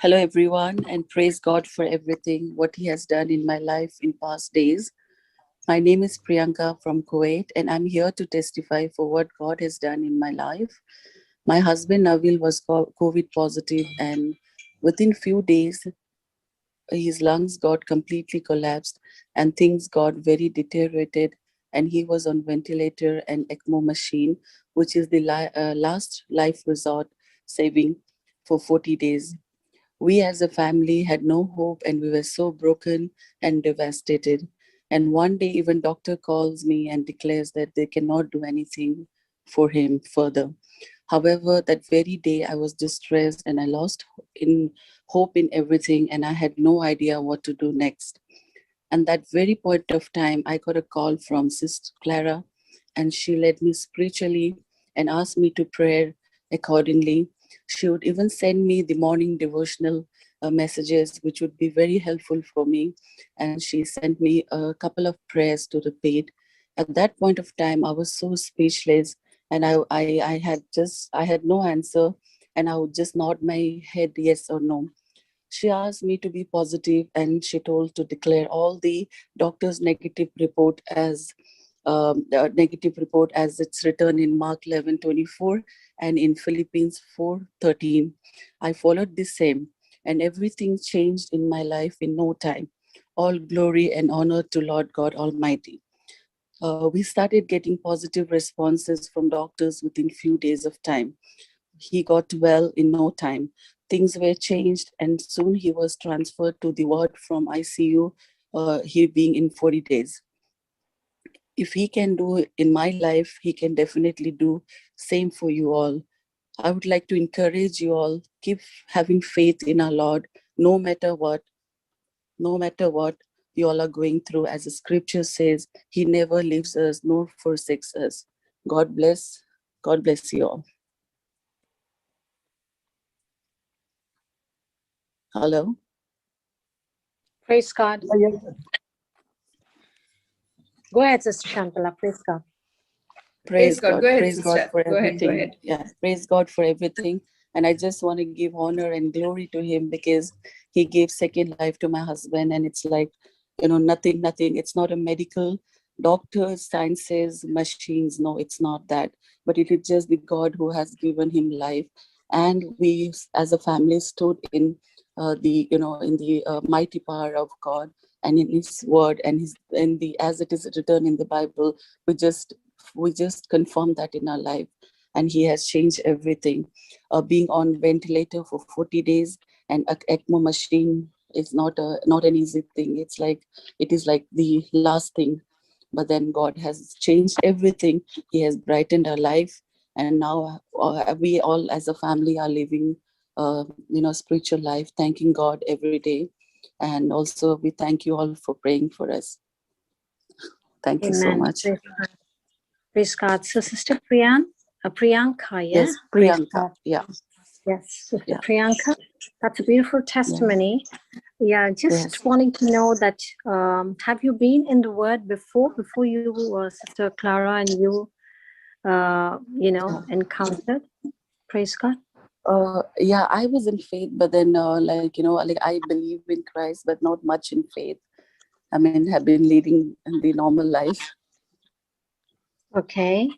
Hello, everyone, and praise God for everything, what He has done in my life in past days. My name is Priyanka from Kuwait, and I'm here to testify for what God has done in my life. My husband Nabil was COVID positive, and within few days, his lungs got completely collapsed, and things got very deteriorated. And he was on ventilator and ECMO machine, which is the last life resort saving for 40 days. We as a family had no hope and we were so broken and devastated. And one day, even doctor calls me and declares that they cannot do anything for him further. However, that very day I was distressed and I lost in hope in everything and I had no idea what to do next. And that very point of time, I got a call from Sister Clara, and she led me spiritually and asked me to pray accordingly. She would even send me the morning devotional messages, which would be very helpful for me. And she sent me a couple of prayers to repeat. At that point of time, I was so speechless, and I had no answer, and I would just nod my head yes or no. She asked me to be positive, and she told to declare all the doctor's negative report as it's written in Mark 11:24 and in Philippines 4:13. I followed the same, and everything changed in my life in no time. All glory and honor to Lord God Almighty. We started getting positive responses from doctors within few days of time. He got well in no time. Things were changed, and soon he was transferred to the ward from ICU, he being in 40 days. If he can do it in my life, he can definitely do same for you all. I would like to encourage you all, keep having faith in our Lord, no matter what you all are going through. As the scripture says, he never leaves us nor forsakes us. God bless. God bless you all. Hello. Praise God. Go ahead, Sister Shantala. Praise God. Praise God. Go ahead, Praise sister. God for Go ahead, everything. go ahead. Yeah, praise God for everything. And I just want to give honor and glory to him because he gave second life to my husband. And it's like, nothing. It's not a medical doctors, sciences, machines. No, it's not that. But it is just the God who has given him life. And we as a family stood in the mighty power of God and in his word and as it is written in the Bible. We just confirm that in our life, and he has changed everything. Being on ventilator for 40 days and ECMO machine is not an easy thing. It is like the last thing, but then God has changed everything. He has brightened our life, and now we all as a family are living spiritual life, thanking God every day. And also we thank you all for praying for us. Thank you so much. Praise God. So Sister Priyanka, yeah? Yes, Priyanka. Yeah. Yes, Sister Priyanka. That's a beautiful testimony. Yeah, just wanting to know that, have you been in the Word before you, Sister Clara, and you, encountered? Praise God. Yeah, I was in faith, but then I believe in Christ, but not much in faith. I mean, have been leading the normal life. Okay,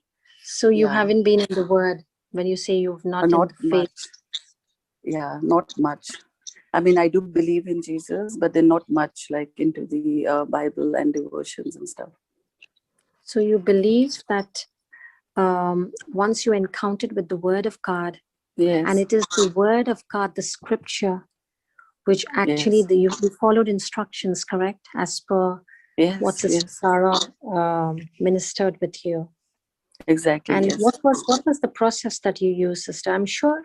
so you haven't been in the Word when you say you've not in faith. Much. Yeah, not much. I mean, I do believe in Jesus, but then not much like into the Bible and devotions and stuff. So you believe that once you encountered with the Word of God, and it is the Word of God, the Scripture, which actually you followed instructions, correct, as per what Sister Sarah ministered with you. Exactly. And what was the process that you used, Sister? I'm sure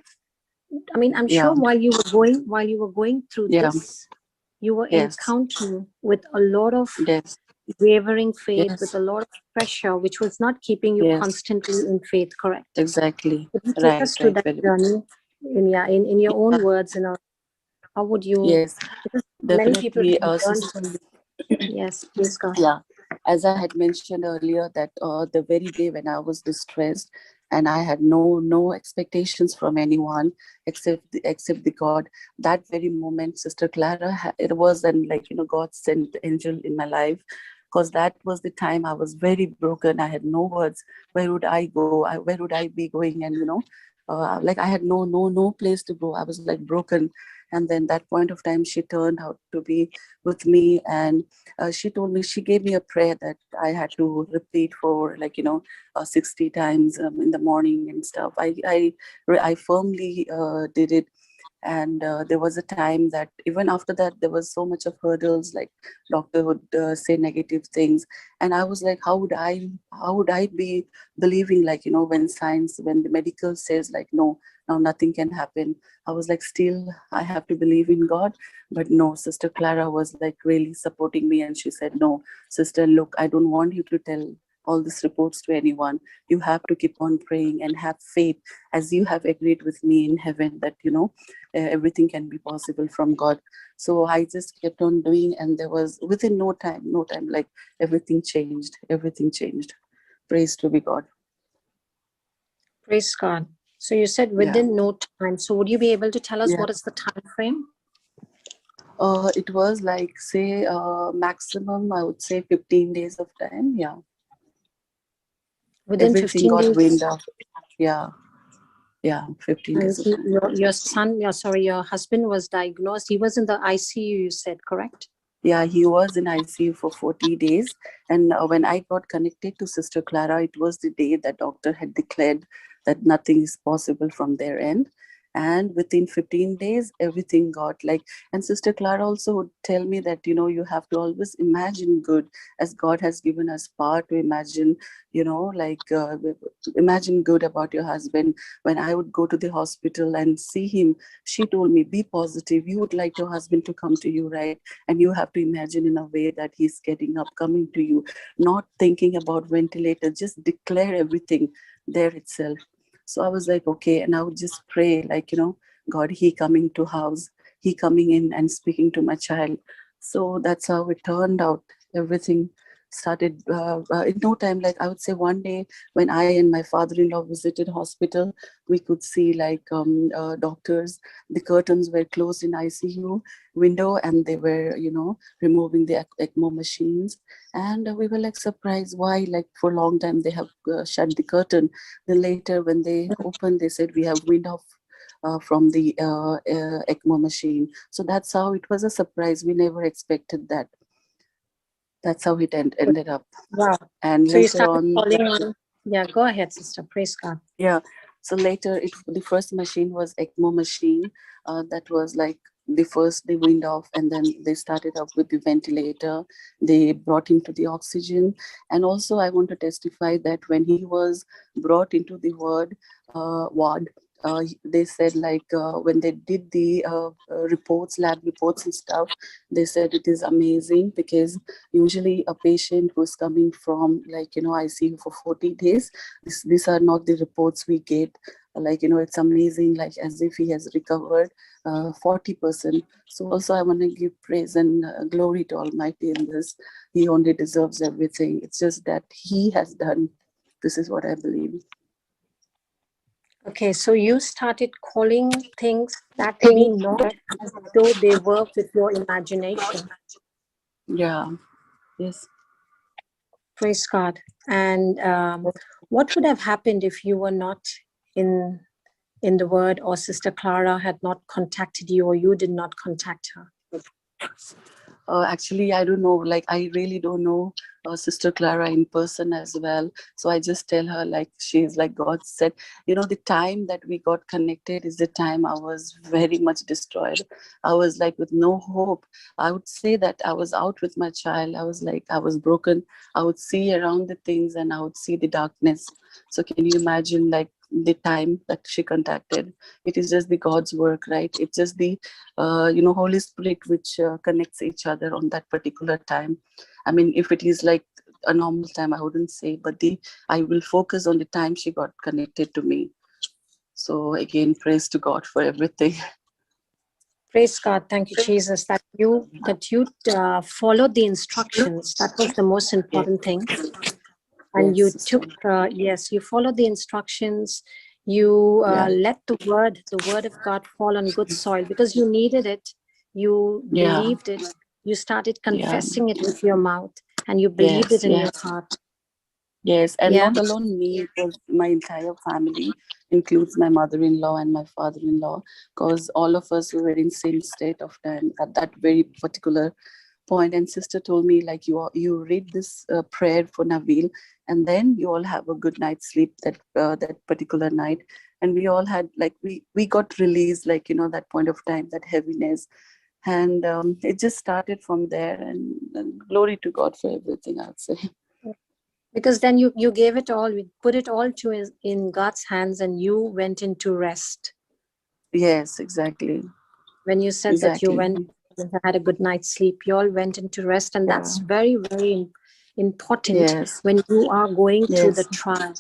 while you were going through this, you were encountering with a lot of wavering faith, with a lot of pressure, which was not keeping you constantly in faith, correct? Exactly. Take us through that journey in your own words, how would you? Yes, many people definitely. Yes, please go. Yeah, as I had mentioned earlier, that the very day when I was distressed, and I had no expectations from anyone except the God. That very moment, Sister Clara, it was an God sent angel in my life, because that was the time I was very broken. I had no words. Where would I go? Where would I be going? And I had no place to go. I was like broken. And then that point of time, she turned out to be with me, and she gave me a prayer that I had to repeat for 60 times in the morning and stuff. I firmly did it. And there was a time that even after that there was so much of hurdles, like doctor would say negative things, and I was like, how would I be believing, when the medical says like no, now nothing can happen. I was like, still I have to believe in God. But no, Sister Clara was like really supporting me, and she said, no, sister, look, I don't want you to tell all these reports to anyone. You have to keep on praying and have faith, as you have agreed with me in heaven that everything can be possible from God. So I just kept on doing, and there was, within no time, like everything changed. Praise to be God. Praise God. So you said Yeah. within no time. So would you be able to tell us Yeah. what is the time frame? It was like, say, maximum, I would say 15 days of time. Yeah. Within Everything 15 got days. wind up. Yeah. Yeah. 15 And days of time. your husband was diagnosed. He was in the ICU, you said, correct? Yeah, he was in ICU for 40 days. And when I got connected to Sister Clara, it was the day that doctor had declared that nothing is possible from their end. And within 15 days, everything got like, and Sister Clara also would tell me that, you have to always imagine good, as God has given us power to imagine, imagine good about your husband. When I would go to the hospital and see him, she told me, be positive. You would like your husband to come to you, right? And you have to imagine in a way that he's getting up, coming to you, not thinking about ventilator, just declare everything there itself. So I was like, okay. And I would just pray, God, he coming to house, he coming in and speaking to my child. So that's how it turned out. Everything started in no time. Like, I would say one day when I and my father-in-law visited hospital, we could see doctors, the curtains were closed in ICU window, and they were removing the ECMO machines. And we were like surprised why, like, for a long time they have shut the curtain. Then later when they opened, they said, we have wind off from the ECMO machine. So that's how it was a surprise. We never expected that. That's how it ended up. Wow. And So you later started on, calling on. Yeah, go ahead, sister. Praise God. yeah. So later, the first machine was ECMO machine. That was like they wind off, and then they started up with the ventilator. They brought him to the oxygen. And also, I want to testify that when he was brought into the ward, they said, when they did the lab reports and stuff, they said it is amazing, because usually a patient who's coming from ICU for 40 days, these are not the reports we get. It's amazing, like as if he has recovered 40%. So also I want to give praise and glory to Almighty in this. He only deserves everything. It's just that he has done. This is what I believe. Okay, so you started calling things that be not as though they were with your imagination. Yeah. Yes. Praise God. And what would have happened if you were not in the Word, or Sister Clara had not contacted you, or you did not contact her? Actually, I don't know. Like, I really don't know Sister Clara in person as well. So I just tell her, like, she's like God said. The time that we got connected is the time I was very much destroyed. I was like with no hope. I would say that I was out with my child. I was broken. I would see around the things, and I would see the darkness. So can you imagine, like, the time that she contacted? It is just the God's work, right? It's just the Holy Spirit which connects each other on that particular time. I mean, if it is like a normal time, I wouldn't say, but I will focus on the time she got connected to me. So again, praise to God for everything. Praise God. Thank you, Jesus, that you followed the instructions. That was the most Yeah. important thing. and Yes, you sister. took, yes, you followed the instructions. You Yeah. let the word of God fall on good soil because you needed it. You Yeah. believed it. You started Yeah. confessing it with your mouth and you believed Yes. it in your Yes. heart. Yes. And Yeah. not alone me, it was my entire family, includes my mother-in-law and my father-in-law, because all of us were in same state of time at that very particular point. And sister told me, like, you read this prayer for Nabil, and then you all have a good night's sleep that particular night. And we all had, like, we got released, like, that point of time, that heaviness. And it just started from there. And glory to God for everything, I'd say. Because then you gave it all, you put it all in God's hands and you went into rest. Yes, exactly. When you said that you Exactly. went and had a good night's sleep, you all went into rest, and Yeah. that's very, very important Yes. when you are going through the Yes. trial.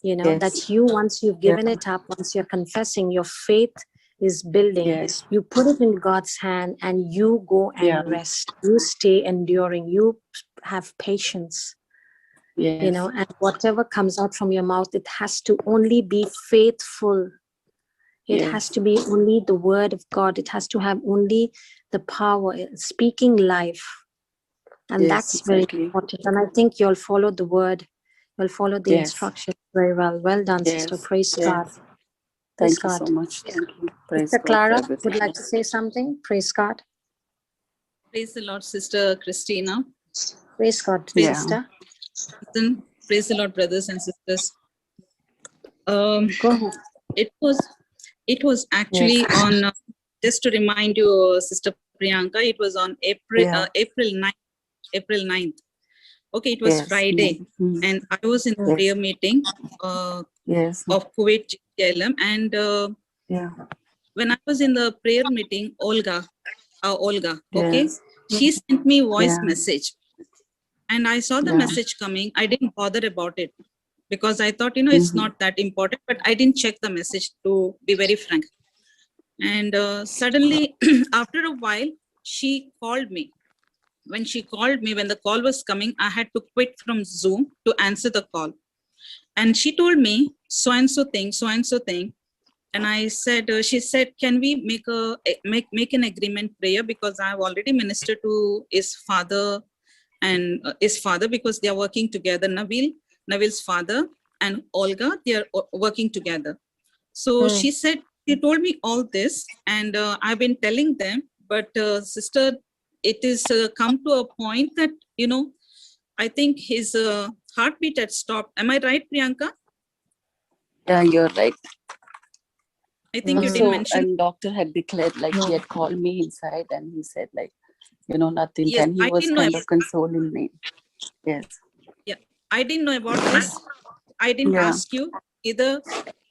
Yes. That you, once you've Yeah. given it up, once you're confessing, your faith is building, Yes. you put it in God's hand and you go Yeah. and rest, you stay enduring, you have patience. Yes. And whatever comes out from your mouth, it has to only be faithful. It has Yes. to be only the word of God. It has to have only the power, speaking life. And Yes. that's very Exactly. important. And I think you'll follow the word, you'll follow the Yes. instructions very well. Well done, sister. Yes. Praise God. Yes. Praise Thank you so God. much. Thank you. Praise Sister God for Clara would everything. like to say something. Praise God. Praise the Lord, Sister Christina. Praise God, Yeah. sister. Praise the Lord, brothers and sisters. Go ahead. It was Yes. actually on. Just to remind you, Sister Priyanka, it was on Yeah. April 9th. April 9th. Okay, it was Yes. Friday, Mm. and I was in Yes. prayer meeting Yes. of Kuwait JCILM, and Yeah. when I was in the prayer meeting, Olga, okay, Yes. she sent me voice Yeah. message. And I saw the Yeah. message coming. I didn't bother about it because I thought, it's Mm-hmm. not that important, but I didn't check the message, to be very frank. And suddenly, after a while, she called me. When she called me, when the call was coming, I had to quit from Zoom to answer the call. And she told me, so and so thing, so and so thing. And I said, she said, can we make an agreement prayer, because I've already ministered to his father and his father, because they are working together. Navil's father and Olga, they are working together. So she said, she told me all this, and I've been telling them, but sister, it is come to a point that, I think his heartbeat had stopped. Am I right, Priyanka? Yeah, you're right. I think you didn't So, mention. and doctor had declared, like, he had called me inside, and he said, like, nothing. Yes, And he I was didn't know. kind of consoling me. Yes. Yeah, I didn't know about this. I didn't Yeah. ask you either.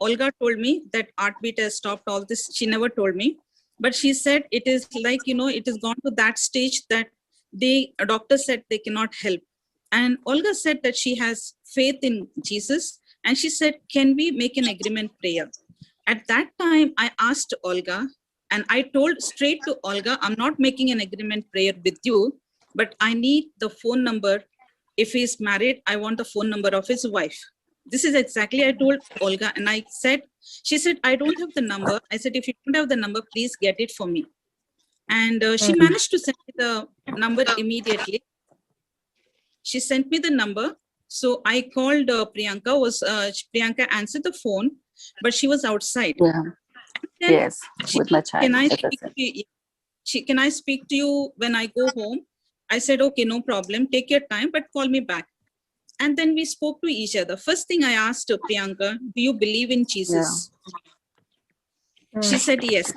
Olga told me that heartbeat has stopped, all this. She never told me. But she said it is like, it has gone to that stage that a doctor said they cannot help. And Olga said that she has faith in Jesus. And she said, can we make an agreement prayer? At that time, I asked Olga, and I told straight to Olga, I'm not making an agreement prayer with you, but I need the phone number. If he's married, I want the phone number of his wife. This is exactly I told Olga. And I said, she said, I don't have the number. I said, if you don't have the number, please get it for me. And she managed to send me the number immediately. She sent me the number. So I called Priyanka. Priyanka answered the phone, but she was outside. Yeah. Then Yes. she, With my child, can I as I speak said. to you? Can I speak to you when I go home? I said, okay, no problem. Take your time, but call me back. And then we spoke to each other. First thing I asked her, Priyanka, do you believe in Yeah. Jesus? She said, yes.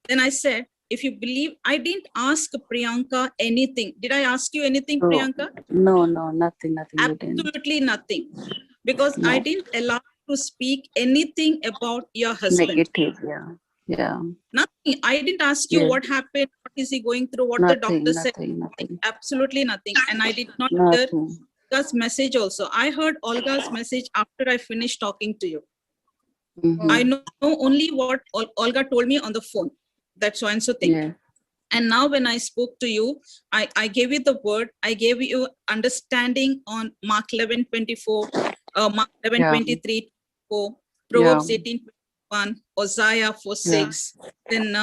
Then I said, if you believe, I didn't ask Priyanka anything. Did I ask you anything, No, Priyanka? no, no, nothing, you didn't. Absolutely nothing. Because I No. didn't allow you to speak anything about your husband. Negative, yeah. Yeah. Nothing. I didn't ask you Yes. what happened, what is he going through, what the Nothing, doctor said. nothing. Absolutely nothing. And I did not hear Nothing. Olga's message also. I heard Olga's message after I finished talking to you. Mm-hmm. I know only what Olga told me on the phone. That so and so thing. Yeah. And now when I spoke to you, I gave you the word, I gave you understanding on Mark 11:24, Mark 11:23, Proverbs 18:21, Hosea 4:6. Then,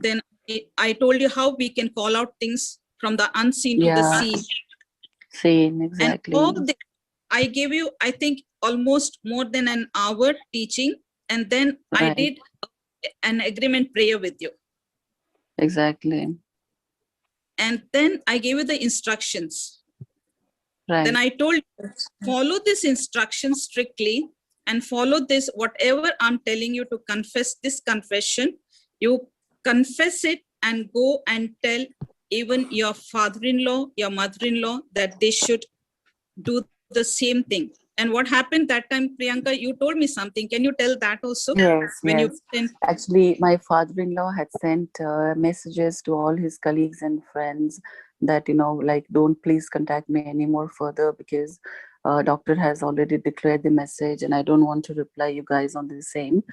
then I told you how we can call out things from the unseen to the seen. Same, exactly. And all the, I gave you, I think, almost more than an hour teaching. And then I did an agreement prayer with you. Exactly. And then I gave you the instructions. Right. Then I told you, follow this instruction strictly and follow this, whatever I'm telling you to confess this confession, you confess it and go and tell even your father-in-law, your mother-in-law, that they should do the same thing. And what happened that time, Priyanka, you told me something. Can you tell that also? Yes, when yes. Actually, my father-in-law had sent messages to all his colleagues and friends that, like, don't please contact me anymore further, because doctor has already declared the message and I don't want to reply you guys on the same.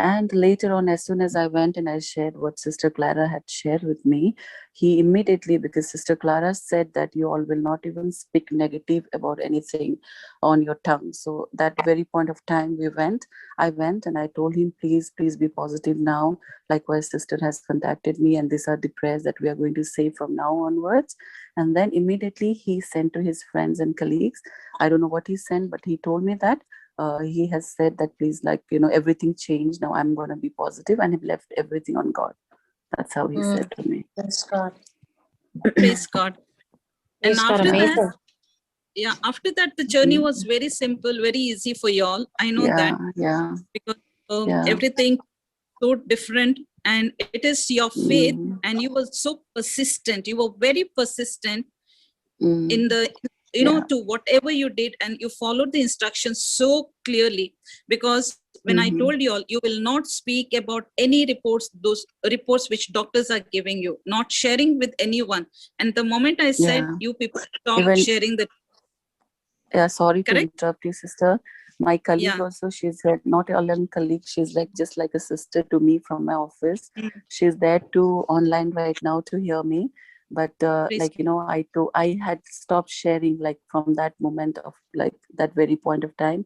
And later on, as soon as I went and I shared what Sister Clara had shared with me, he immediately, because Sister Clara said that you all will not even speak negative about anything on your tongue. So that very point of time I went and I told him, please be positive now. Likewise, sister has contacted me and these are the prayers that we are going to say from now onwards. And then immediately he sent to his friends and colleagues. I don't know what he sent, but he told me that he has said that please, everything changed. Now I'm going to be positive, and he left everything on God. That's how he said to me. Praise God. Praise God. And after that, after that, the journey was very simple, very easy for y'all. I know that. Yeah. Because everything so different, and it is your faith, and you were so persistent. You were very persistent in the, to whatever you did, and you followed the instructions so clearly. Because when I told you all, you will not speak about any reports, those reports which doctors are giving you, not sharing with anyone. And the moment I said, you people stop sharing the. Sorry to interrupt you, sister. My colleague also, she's not a young colleague. She's just like a sister to me from my office. She's there too online right now to hear me. But I had stopped sharing from that moment of that very point of time.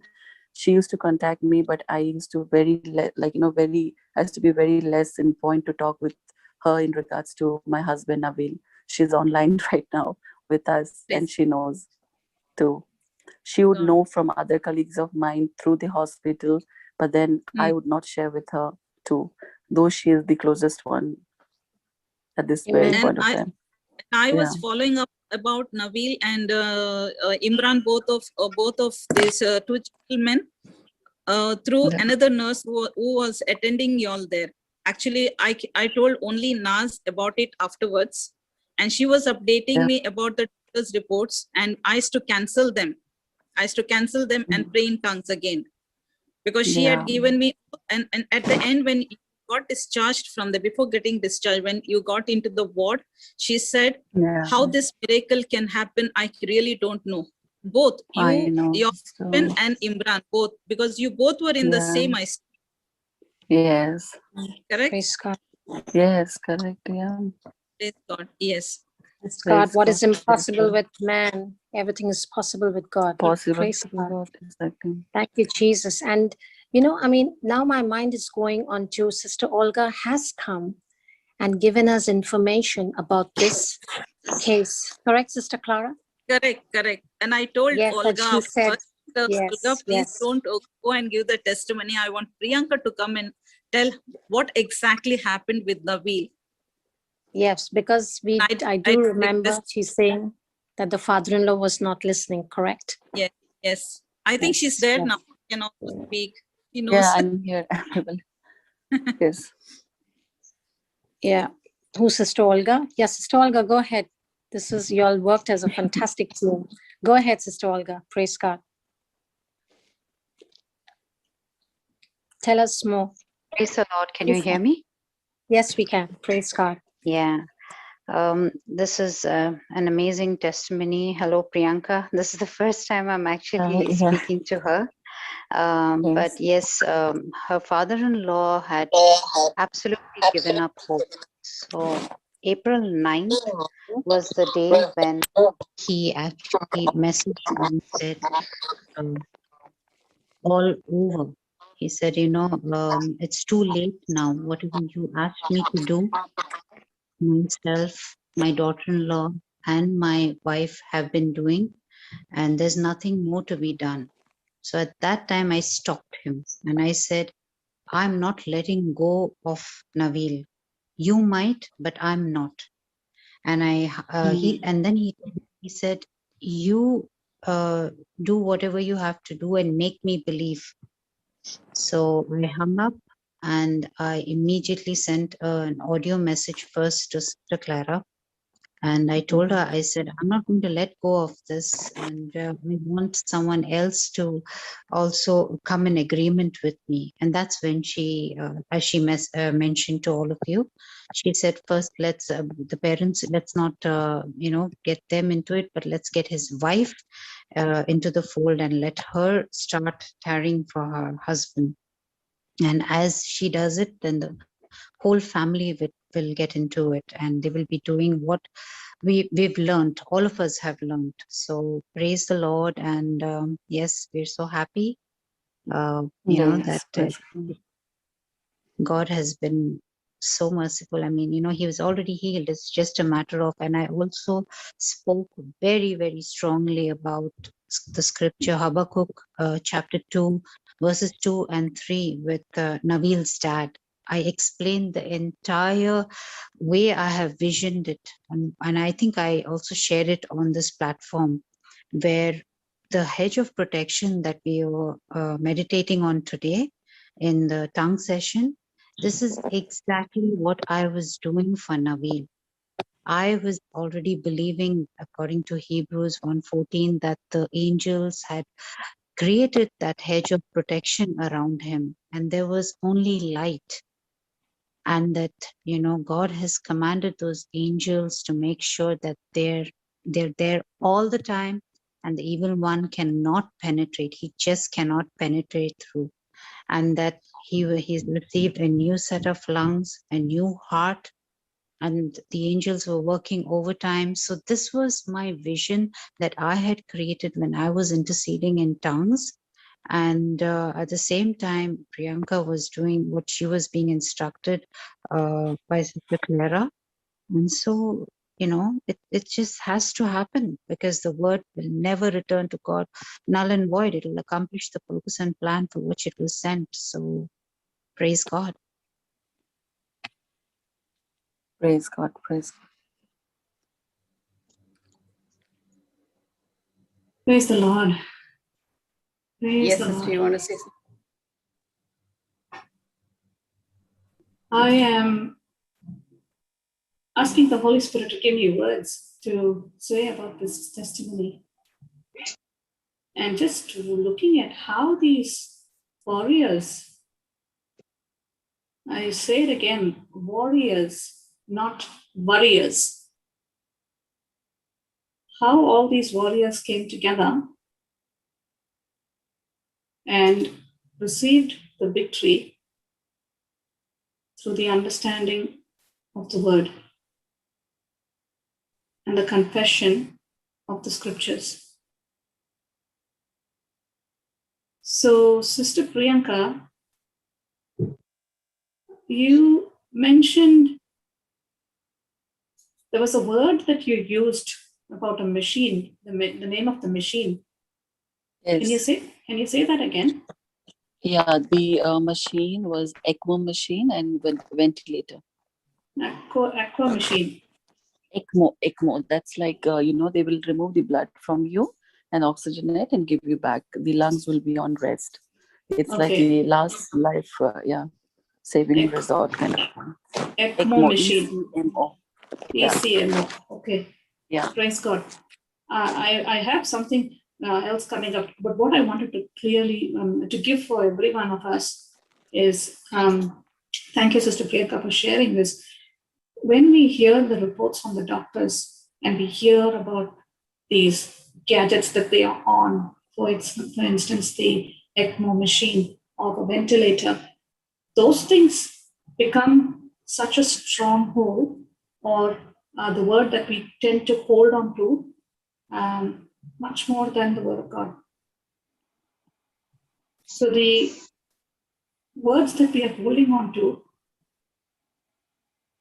She used to contact me, but I used to I used to be very less in point to talk with her in regards to my husband Nabil. She's online right now with us, and she knows too. She would know from other colleagues of mine through the hospital, but then I would not share with her too, though she is the closest one at this very point of time. I was following up about Nabil and Imran, both of these two gentlemen, through another nurse who was attending y'all there. Actually, I told only Naz about it afterwards, and she was updating me about the doctor's reports, and I used to cancel them. And pray in tongues again, because she had given me, and at the end, when you got discharged before getting discharged, when you got into the ward, she said, how this miracle can happen, I really don't know. Both you, your husband and Imran, both, because you both were in the same ICU. Yes. Correct? Praise God. Yes, correct. Yeah. Praise God. Yes. God, what is impossible with man, everything is possible with God. Praise God. Exactly. Thank you, Jesus. And, now my mind is going on to Sister Olga has come and given us information about this case. Correct, Sister Clara? Correct. And I told Olga, she said, Olga, please don't go and give the testimony. I want Priyanka to come and tell what exactly happened with Nabil. Yes, because I do remember she's saying that the father-in-law was not listening, correct? Yes. I think she's there now. She can also speak. She knows. Yeah, I'm here. Yes. Yeah. Who's Sister Olga? Yeah, Sister Olga, go ahead. You all worked as a fantastic team. Go ahead, Sister Olga. Praise God. Tell us more. Praise the Lord. Can you hear me? Yes, we can. Praise God. Yeah. This is an amazing testimony. Hello, Priyanka. This is the first time I'm actually speaking to her. But yes, her father-in-law had absolutely given up hope. So April 9th was the day when he actually messaged me and said, um, all over. He said, it's too late now. Whatever you asked me to do, myself, my daughter-in-law, and my wife have been doing, and there's nothing more to be done. So at that time, I stopped him and I said, I'm not letting go of Naveel. You might, but I'm not. And he said, you do whatever you have to do and make me believe. So I hung up and I immediately sent an audio message first to Sister Clara. And I told her, I said, I'm not going to let go of this. And I want someone else to also come in agreement with me. And that's when she, as she mentioned to all of you, she said, first, let's, the parents, let's not, get them into it, but let's get his wife into the fold and let her start caring for her husband. And as she does it, then the whole family will get into it and they will be doing what we've learned. All of us have learned. So praise the Lord. And yes, we're so happy, Yes, that God has been so merciful. I mean, he was already healed. It's just a matter of, and I also spoke very, very strongly about the scripture, Habakkuk chapter 2, verses 2 and 3 with Naveel's dad. I explained the entire way I have visioned it. And I think I also shared it on this platform where the hedge of protection that we were meditating on today in the tongue session, this is exactly what I was doing for Naveel. I was already believing, according to Hebrews 1:14, that the angels had created that hedge of protection around him, and there was only light. And that, God has commanded those angels to make sure that they're there all the time, and the evil one cannot penetrate. He just cannot penetrate through. And that he's received a new set of lungs, a new heart, and the angels were working overtime. So this was my vision that I had created when I was interceding in tongues. And at the same time, Priyanka was doing what she was being instructed by Sister Clara. And so, it just has to happen, because the word will never return to God null and void. It will accomplish the purpose and plan for which it was sent. So praise God. praise God, praise God. Praise the Lord. Praise Yes, the sister, Lord. you want to say something? I am asking the Holy Spirit to give me words to say about this testimony. And just looking at how these warriors, I say it again, warriors, not warriors, how all these warriors came together and received the victory through the understanding of the word and the confession of the scriptures. So, Sister Priyanka, you mentioned there was a word that you used about a machine, the name of the machine. Yes. Can you say that again? Yeah, the machine was ECMO machine and ventilator. Aqua machine. ECMO. That's like, they will remove the blood from you and oxygenate and give you back. The lungs will be on rest. It's like the last life, saving resort kind of thing. ECMO machine. ECMO. ECMO. Okay. Yeah. Praise God. I have something else coming up, but what I wanted to clearly to give for every one of us is thank you, Sister Priyanka, for sharing this. When we hear the reports from the doctors and we hear about these gadgets that they are on, for instance, the ECMO machine or the ventilator, those things become such a stronghold, or the word that we tend to hold on to much more than the word of God. So the words that we are holding on to,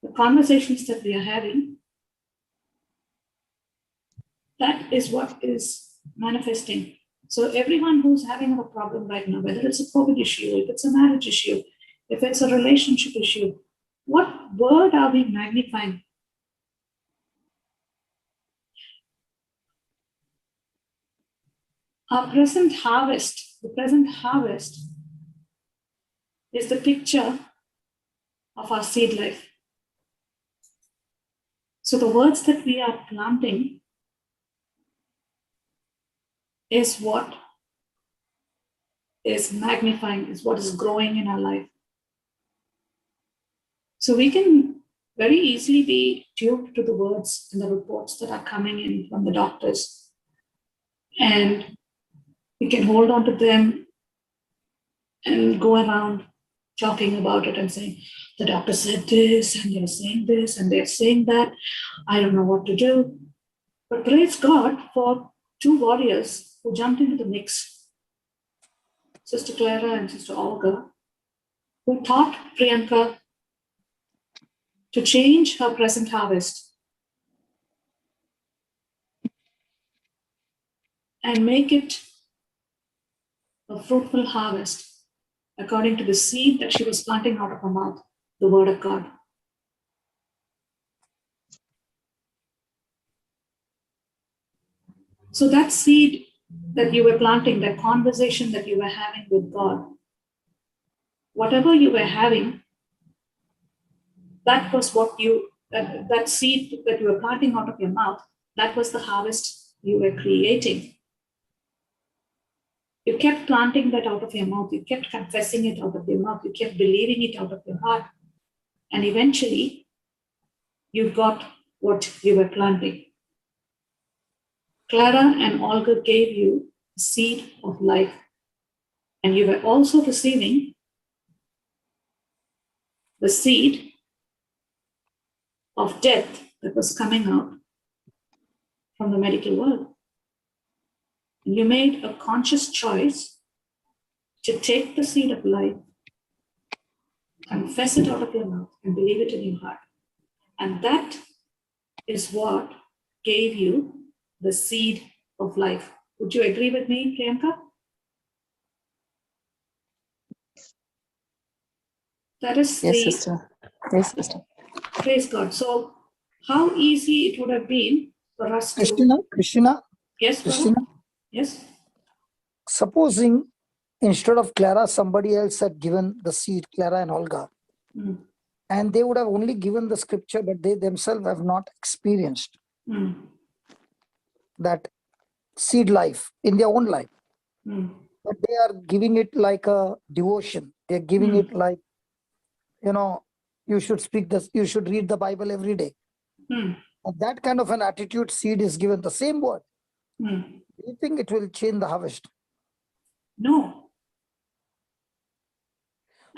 the conversations that we are having, that is what is manifesting. So everyone who's having a problem right now, whether it's a COVID issue, if it's a marriage issue, if it's a relationship issue, what word are we magnifying? Our present harvest, the present harvest is the picture of our seed life. So the words that we are planting is what is magnifying, is what is growing in our life. So we can very easily be duped to the words and the reports that are coming in from the doctors. And we can hold on to them and go around talking about it and saying, the doctor said this, and they're saying this, and they're saying that. I don't know what to do. But praise God for two warriors who jumped into the mix, Sister Clara and Sister Olga, who taught Priyanka to change her present harvest and make it a fruitful harvest according to the seed that she was planting out of her mouth, the word of God. So that seed that you were planting, that conversation that you were having with God, whatever you were having, that was what that seed that you were planting out of your mouth, that was the harvest you were creating. You kept planting that out of your mouth. You kept confessing it out of your mouth. You kept believing it out of your heart. And eventually, you got what you were planting. Clara and Olga gave you the seed of life. And you were also receiving the seed of death that was coming out from the medical world. And you made a conscious choice to take the seed of life, confess it out of your mouth, and believe it in your heart. And that is what gave you the seed of life. Would you agree with me, Priyanka? That is Yes, sister. Yes, sister. Praise God. So how easy it would have been for us to... Christina, Yes, Christina, brother? Yes. supposing instead of Clara, somebody else had given the seed, Clara and Olga, and they would have only given the scripture, but they themselves have not experienced that seed life in their own life. But they are giving it like a devotion. They're giving it like, you should speak this, you should read the Bible every day. And that kind of an attitude, seed is given the same word. Do you think it will change the harvest? No.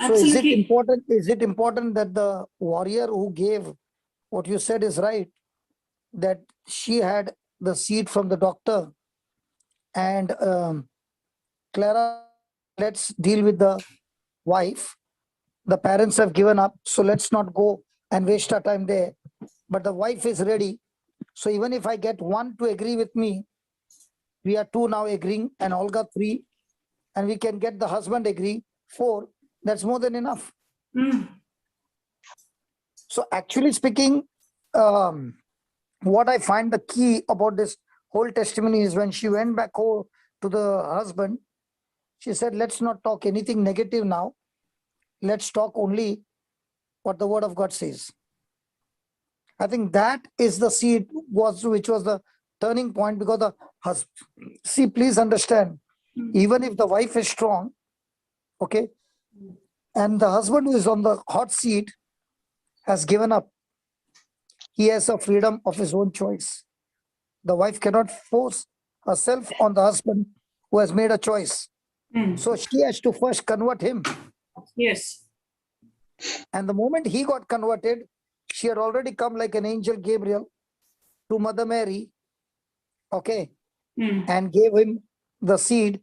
So is it important that the warrior who gave what you said is right, that she had the seed from the doctor and Clara, let's deal with the wife. The parents have given up, so let's not go and waste our time there. But the wife is ready. So even if I get one to agree with me, we are two now agreeing, and Olga 3, and we can get the husband agree 4. That's more than enough. So actually speaking, what I find the key about this whole testimony is when she went back home to the husband, she said, let's not talk anything negative now. Let's talk only what the word of God says. I think that is the seed which was the turning point, because the husband, see, please understand, even if the wife is strong, okay, and the husband who is on the hot seat has given up, he has a freedom of his own choice. The wife cannot force herself on the husband who has made a choice. So she has to first convert him. Yes. And the moment he got converted, she had already come like an angel Gabriel to Mother Mary, okay, and gave him the seed.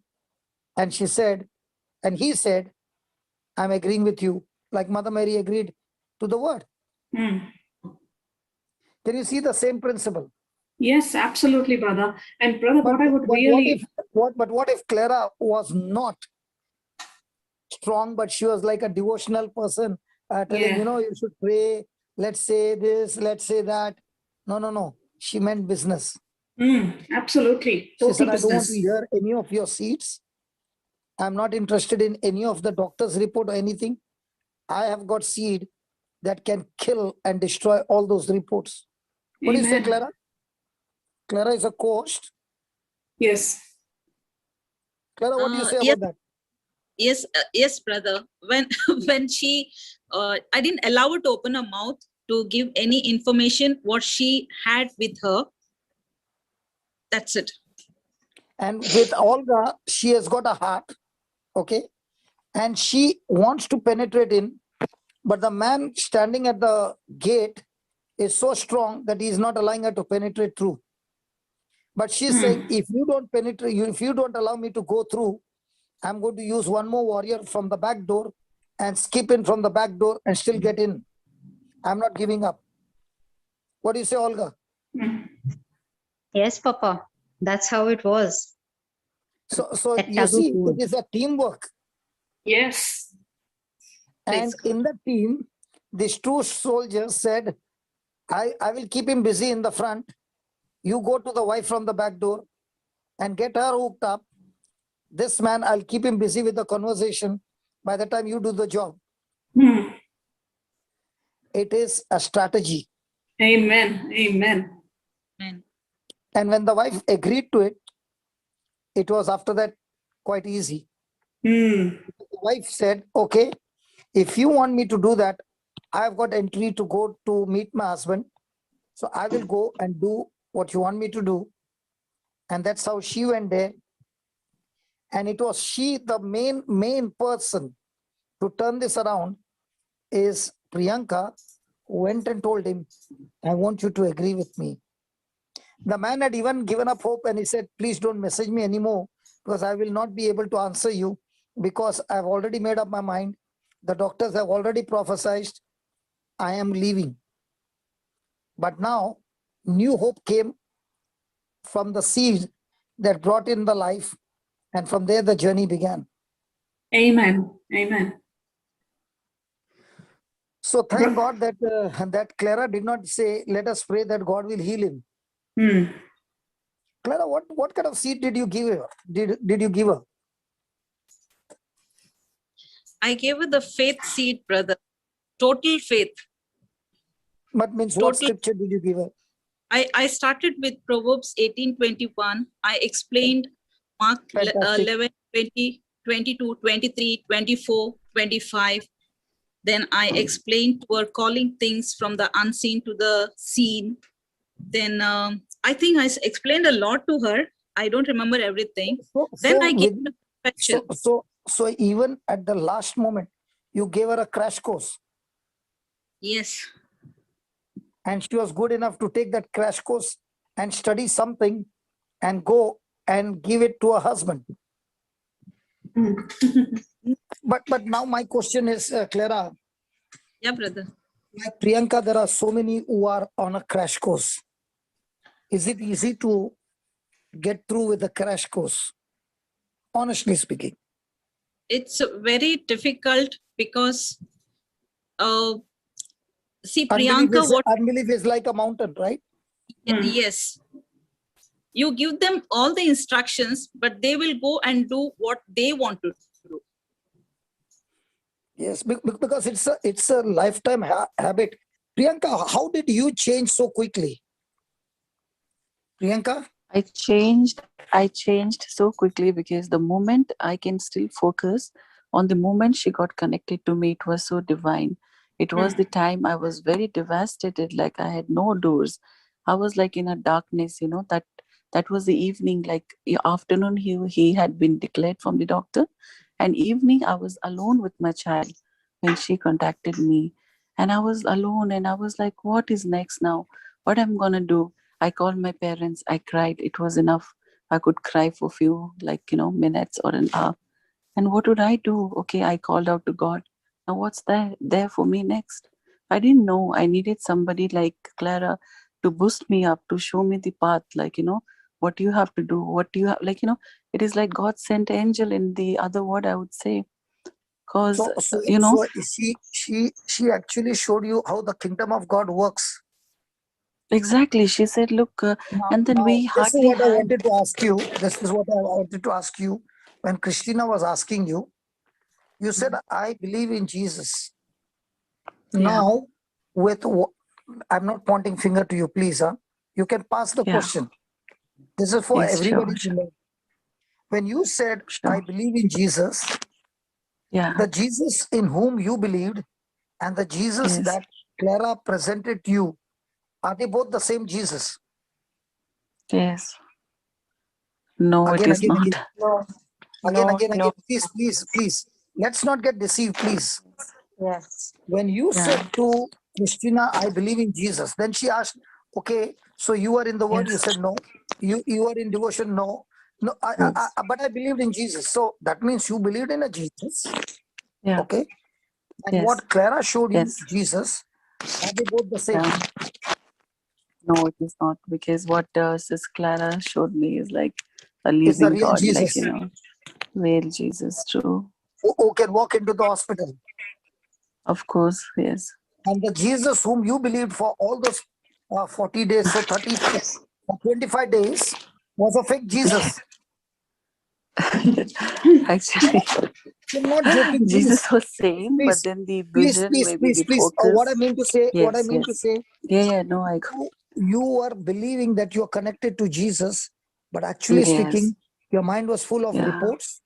And she said, and he said, I'm agreeing with you, like Mother Mary agreed to the word. Can you see the same principle? Yes, absolutely, brother. And brother, what I would really... What if Clara was not strong, but she was like a devotional person, telling, you should pray, let's say this, let's say that. No. She meant business. Absolutely. She said, I don't want to hear any of your seeds. I'm not interested in any of the doctor's report or anything. I have got seed that can kill and destroy all those reports. What do you say, Clara? Clara is a co-host. Yes. Clara, what do you say about that? Yes, brother. When she, I didn't allow her to open her mouth to give any information what she had with her. That's it. And with Olga, she has got a heart, okay? And she wants to penetrate in, but the man standing at the gate is so strong that he is not allowing her to penetrate through. But she's saying, if you don't penetrate, if you don't allow me to go through, I'm going to use one more warrior from the back door and skip in from the back door and still get in. I'm not giving up. What do you say, Olga? Yes, Papa. That's how it was. So you see, it is a teamwork. Yes. And in the team, these two soldiers said, I will keep him busy in the front. You go to the wife from the back door and get her hooked up. This man, I'll keep him busy with the conversation by the time you do the job. It is a strategy. Amen. Amen. And when the wife agreed to it, it was after that quite easy. The wife said, okay, if you want me to do that, I've got entry to go to meet my husband. So I will go and do what you want me to do. And that's how she went there. And it was she, the main person to turn this around is Priyanka, who went and told him, I want you to agree with me. The man had even given up hope and he said, please don't message me anymore because I will not be able to answer you because I've already made up my mind. The doctors have already prophesied. I am leaving. But now new hope came from the seed that brought in the life. And from there, the journey began. Amen. Amen. So thank God that that Clara did not say, let us pray that God will heal him. Clara, what kind of seed did you give her? Did you give her? I gave her the faith seed, brother. Total faith. But means what scripture did you give her? I started with Proverbs 18:21. I explained Mark 11, 20, 22, 23, 24, 25. Then I explained to her calling things from the unseen to the seen. Then I think I explained a lot to her. I don't remember everything. I gave her a question. So even at the last moment, you gave her a crash course. Yes. And she was good enough to take that crash course and study something and go and give it to her husband. But now my question is, Clara. Yeah, brother. Like Priyanka, there are so many who are on a crash course. Is it easy to get through with the crash course? Honestly speaking. It's very difficult because, see, Priyanka, unbelief is like a mountain, right? Yes. You give them all the instructions, but they will go and do what they want to do. Yes, because it's a lifetime habit. Priyanka, how did you change so quickly? Priyanka? I changed so quickly because the moment I can still focus on the moment she got connected to me, it was so divine. It was the time I was very devastated, like I had no doors. I was like in a darkness, that was the evening, like afternoon he had been declared from the doctor, and evening I was alone with my child. when she contacted me. And I was alone and I was like, what is next now? What I'm gonna do? I called my parents, I cried, it was enough. I could cry for a few, minutes or an hour. And what would I do? Okay, I called out to God. Now what's there for me next? I didn't know. I needed somebody like Clara to boost me up, to show me the path, what you have to do, what do you have, it is like God sent angel in the other word, I would say. Because, So she actually showed you how the kingdom of God works. exactly. She said, look, and then we this is hardly what I had. wanted to ask you. This is what I wanted to ask you. When Christina was asking you, you said, I believe in Jesus. Yeah. Now, I'm not pointing finger to you, please. You can pass the question. This is for Yes, everybody sure. to know. When you said, Sure. I believe in Jesus, the Jesus in whom you believed and the Jesus Yes. that Clara presented to you, are they both the same Jesus? Yes. No, it Again, is again, not. again. No. Again. Please. Let's not get deceived, please. Yes. When you Yeah. said to Christina, I believe in Jesus, then she asked, okay, so you are in the word, you Yes. said no. You are in devotion, no. No, Yes. but I believed in Jesus. So that means you believed in a Jesus. Yeah. Okay. And Yes. what Clara showed you, Yes. Jesus, are they both the same? Yeah. No, it is not, because what Sis Clara showed me is like a It's the living real God, Jesus real Jesus, true. who can walk into the hospital. Of course, yes. And the Jesus whom you believed for all those 40 days, so 30, 25 days was a fake Jesus. Actually, I'm not joking, please. Jesus was same, but Please, then the vision, maybe the please. What I focus. mean to say, Yes, yes. Yeah, no, you are believing that you are connected to Jesus, but actually yes, speaking, your mind was full of yeah, reports.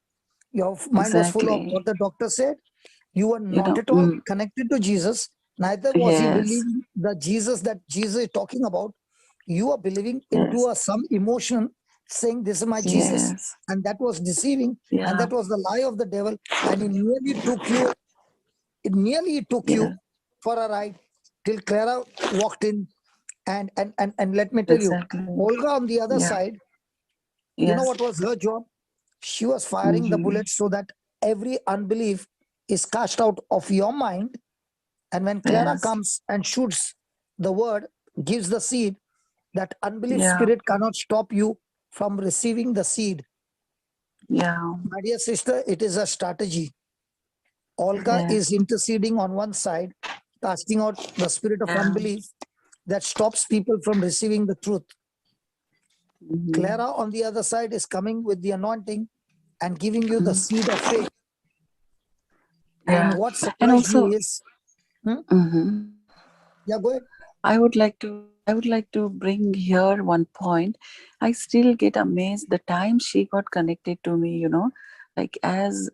Your mind was full of exactly. what the doctor said. You were not at all connected to Jesus. Neither was you Yes, believing the Jesus that Jesus is talking about. You are believing into yes, some emotion, saying, this is my Jesus. yes, And that was deceiving. And yeah, that was the lie of the devil. And it took yeah, you for a ride till Clara walked in. And let me tell you, exactly. Olga on the other Yeah, side, you know yes. what was her job? She was firing the bullets so that every unbelief is cast out of your mind. And when Clara Yes, comes and shoots the word, gives the seed, that unbelief yeah, spirit cannot stop you from receiving the seed. yeah, My dear sister, it is a strategy. Olga yes, is interceding on one side, casting out the spirit of yeah. unbelief that stops people from receiving the truth. Clara, on the other side, is coming with the anointing and giving you the seed of faith. Yeah. And what And surprised also, me is, yeah, go ahead. I would like to bring here one point. I still get amazed the time she got connected to me, like as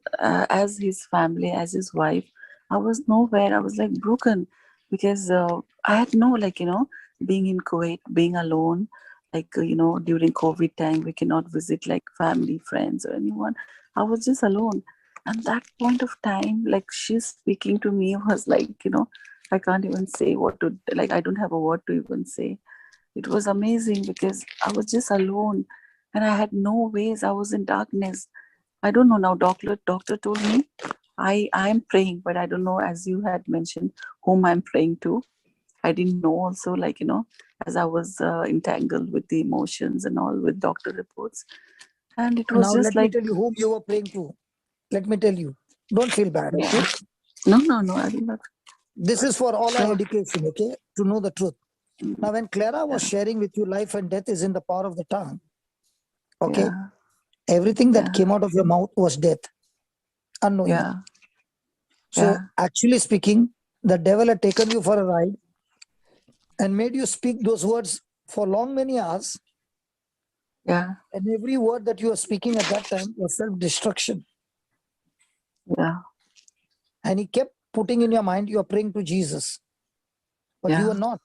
his family, as his wife. I was nowhere. I was like broken, because I had no, being in Kuwait, being alone, during COVID time, we cannot visit like family, friends, or anyone. I was just alone. And that point of time, like she's speaking to me was like, I can't even say what to, like, I don't have a word to even say. It was amazing because I was just alone and I had no ways. I was in darkness. I don't know now. Doctor told me I'm praying, but I don't know, as you had mentioned, whom I'm praying to. I didn't know also, as I was entangled with the emotions and all with doctor reports. And it was Now, just let me like, tell you whom you were praying to. Let me tell you. Don't feel bad, okay? no, I did not. This is for all our Sure. education, okay? To know the truth. Now, when Clara was sharing with you, life and death is in the power of the tongue, okay? Yeah. Everything that Yeah. came out of your mouth was death, unknowingly. Yeah. So, actually speaking, the devil had taken you for a ride and made you speak those words for long, many hours. Yeah. And every word that you were speaking at that time was self-destruction. Yeah. And he kept putting in your mind, you are praying to Jesus. But you Yeah. were not.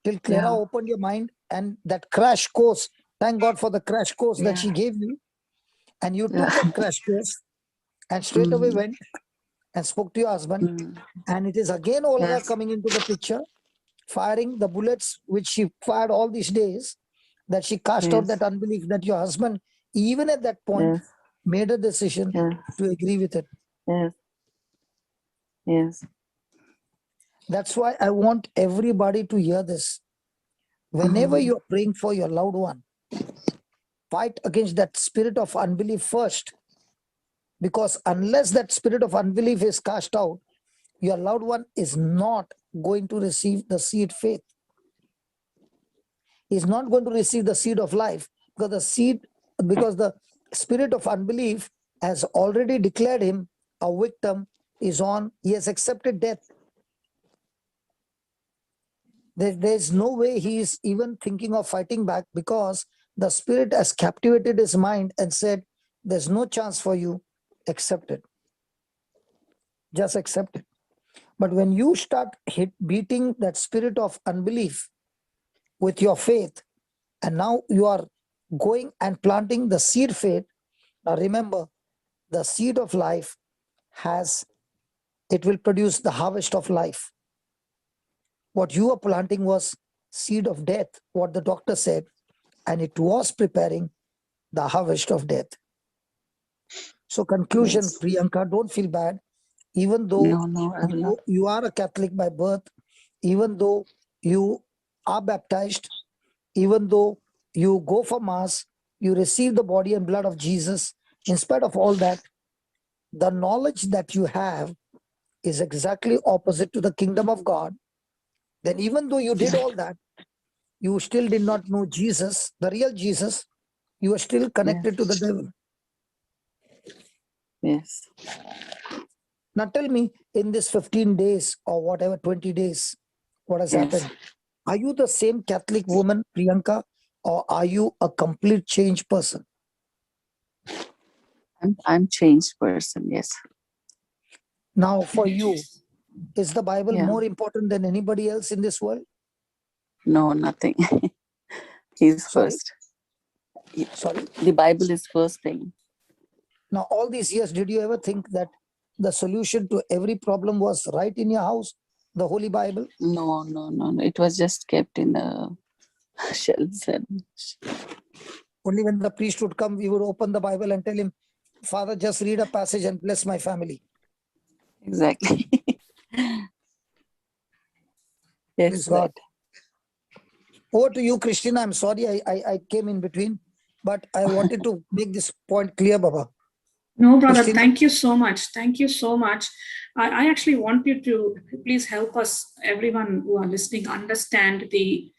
Till Clara Yeah. opened your mind and that crash course, thank God for the crash course that she gave you. And you took Yeah. that crash course and straight away went and spoke to your husband. And it is again Olga coming into the picture, firing the bullets which she fired all these days, that she cast out that unbelief, that your husband, even at that point, made a decision to agree with it. Yes. That's why I want everybody to hear this. Whenever you're praying for your loved one, fight against that spirit of unbelief first. Because unless that spirit of unbelief is cast out, your loved one is not going to receive the seed faith. He's not going to receive the seed of life, because the spirit of unbelief has already declared him a victim, he has accepted death. There's no way he is even thinking of fighting back, because the spirit has captivated his mind and said, there's no chance for you, accept it. Just accept it. But when you start beating that spirit of unbelief with your faith, and now you are going and planting the seed faith, now remember, the seed of life it will produce the harvest of life. What you are planting was seed of death, what the doctor said, and it was preparing the harvest of death. So conclusion, Priyanka, don't feel bad. Even though you are a Catholic by birth, even though you are baptized, even though you go for Mass, you receive the body and blood of Jesus, in spite of all that, the knowledge that you have is exactly opposite to the kingdom of God. Then even though you did all that, you still did not know Jesus, the real Jesus. You are still connected to the devil. Yes. Now tell me, in this 15 days or whatever, 20 days, what has happened? Are you the same Catholic woman, Priyanka, or are you a complete changed person? I'm changed person, yes. Now for you, is the Bible more important than anybody else in this world? No, nothing. He's Sorry? first. Sorry? The Bible is first thing. Now, all these years, did you ever think that the solution to every problem was right in your house, the Holy Bible? No. It was just kept in the shelves. Only when the priest would come, we would open the Bible and tell him, Father, just read a passage and bless my family. Exactly. Yes, God. Over to you, Christina. I'm sorry I came in between, but I wanted to make this point clear, Baba. No, brother, thank you so much. Thank you so much. I actually want you to please help us, everyone who are listening, understand the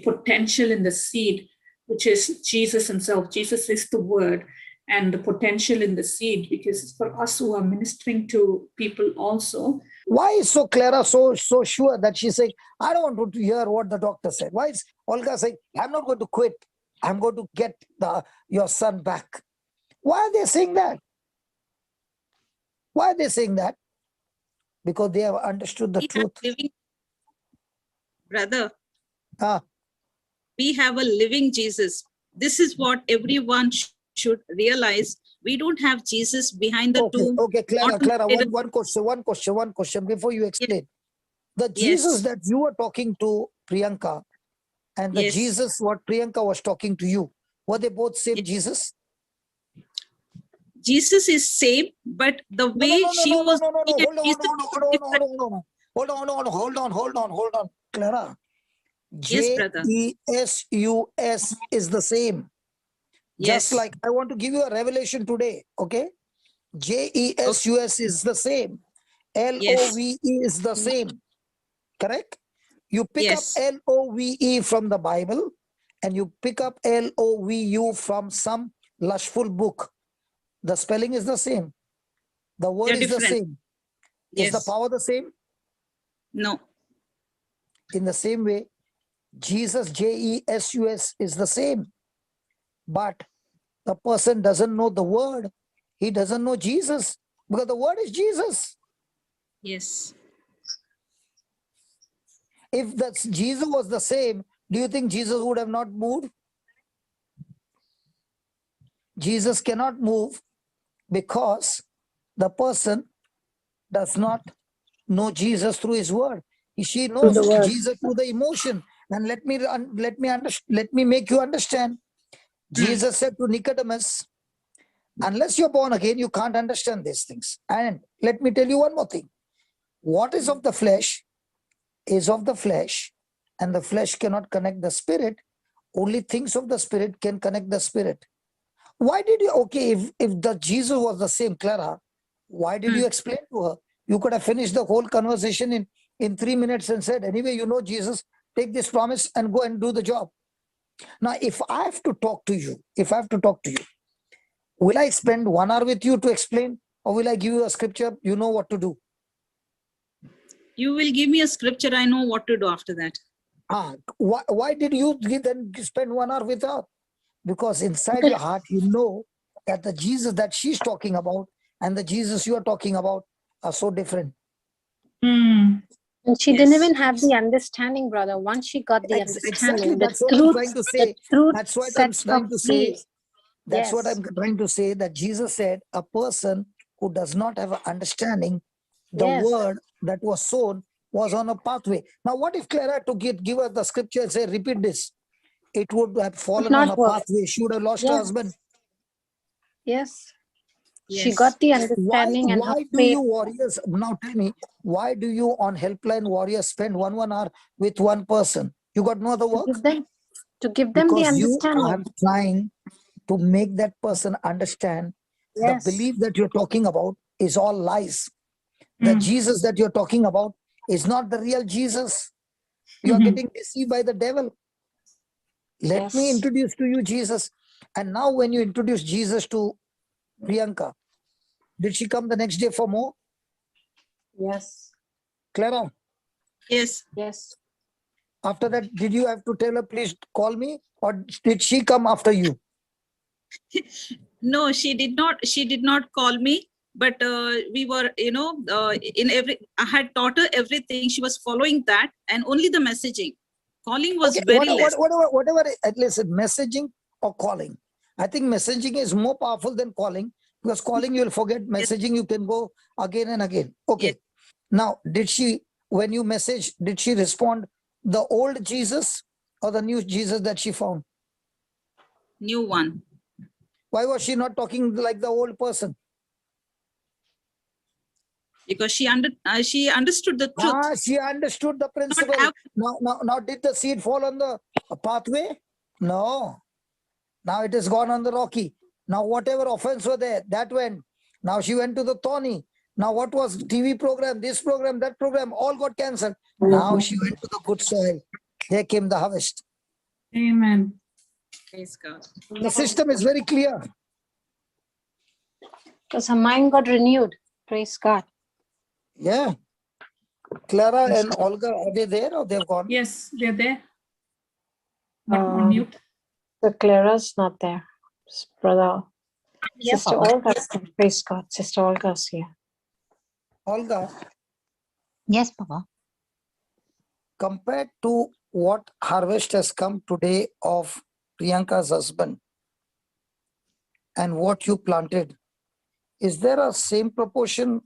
potential in the seed, which is Jesus himself. Jesus is the word, and the potential in the seed, because it's for us who are ministering to people also. Why is so Clara so sure that she's saying, I don't want to hear what the doctor said? Why is Olga saying, I'm not going to quit. I'm going to get your son back? Why are they saying that? Why are they saying that? Because they have understood the truth. Brother, we have a living Jesus. This is what everyone should realize. We don't have Jesus behind the tomb. Okay, Clara, one question before you explain. The Jesus that you were talking to, Priyanka, and the Jesus what Priyanka was talking to you, were they both same Jesus? Jesus is same, but the way she was. Hold on, Clara. Yes, brother. JESUS is the same. Just like I want to give you a revelation today, okay? JESUS is the same. LOVE is the same. Correct? You pick up LOVE from the Bible, and you pick up LOVU from some lustful book. The spelling is the same. The word is the same. Is the power the same? No. In the same way, Jesus, JESUS, is the same. But the person doesn't know the word. He doesn't know Jesus, because the word is Jesus. Yes. If that Jesus was the same, do you think Jesus would have not moved? Jesus cannot move because the person does not know Jesus through his word. She Through knows the word. Jesus through the emotion. And let me make you understand. Jesus said to Nicodemus, unless you're born again, you can't understand these things. And let me tell you one more thing. What is of the flesh is of the flesh, and the flesh cannot connect the spirit. Only things of the spirit can connect the spirit. Why did you, okay, if the Jesus was the same, Clara, why did you explain to her? You could have finished the whole conversation in 3 minutes and said, anyway, you know Jesus, take this promise and go and do the job. Now, if I have to talk to you, will I spend 1 hour with you to explain, or will I give you a scripture? You know what to do. You will give me a scripture. I know what to do after that. Why did you then spend 1 hour with her? Because inside your heart, you know that the Jesus that she's talking about and the Jesus you are talking about are so different. Mm. And she didn't even have the understanding, brother. Once she got the Exactly, understanding, that's what I'm trying to say. That's what I'm trying to say. That's what I'm trying to say, that Jesus said a person who does not have an understanding, the word that was sown was on a pathway. Now, what if Clara to give us the scripture and say, repeat this? It would have fallen on a pathway. She would have lost her husband. Yes. She got the understanding and why do you warriors, now tell me, why do you on Helpline Warriors spend 1 hour with one person? You got no other work? to give them the Because you understanding. are trying to make that person understand the belief that you're talking about is all lies. The Jesus that you're talking about is not the real Jesus. You are getting deceived by the devil. Let me introduce to you Jesus. And now when you introduce Jesus to Priyanka, did she come the next day for more? Yes. Clara? Yes. Yes. After that, did you have to tell her, please call me? Or did she come after you? No, she did not. She did not call me. But we were, I had taught her everything. She was following that and only the messaging. Calling was very less. Whatever, at least messaging or calling. I think messaging is more powerful than calling, because calling you will forget, messaging you can go again and again. Okay. Yes. Now, when you message, did she respond the old Jesus or the new Jesus that she found? New one. Why was she not talking like the old person? Because she understood the truth. She understood the principle. Now, did the seed fall on the pathway? No. Now it has gone on the rocky. Now, whatever offense were there, that went. Now she went to the thorny. Now, what was TV program, this program, that program, all got cancelled. Now she went to the good soil. There came the harvest. Amen. Praise God. The system is very clear. Because her mind got renewed. Praise God. Yeah. Clara and Olga, are they there or they've gone? Yes, they're there. But on mute. So Clara's not there. Brother. Yeah, Sister Papa. Olga's there. Praise God. Sister Olga's here. Olga, Yes, Papa. compared to what harvest has come today of Priyanka's husband and what you planted, is there a same proportion,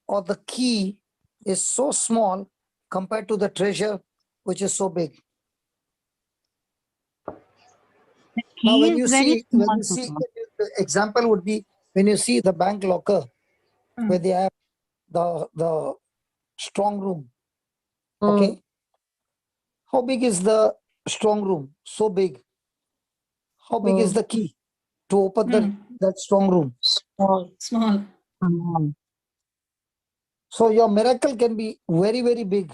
or the key is so small compared to the treasure which is so big? Now, when you see, the example would be when you see the bank locker where they have the strong room. Okay. How big is the strong room? So big. How big is the key to open that strong room? Small. So your miracle can be very, very big.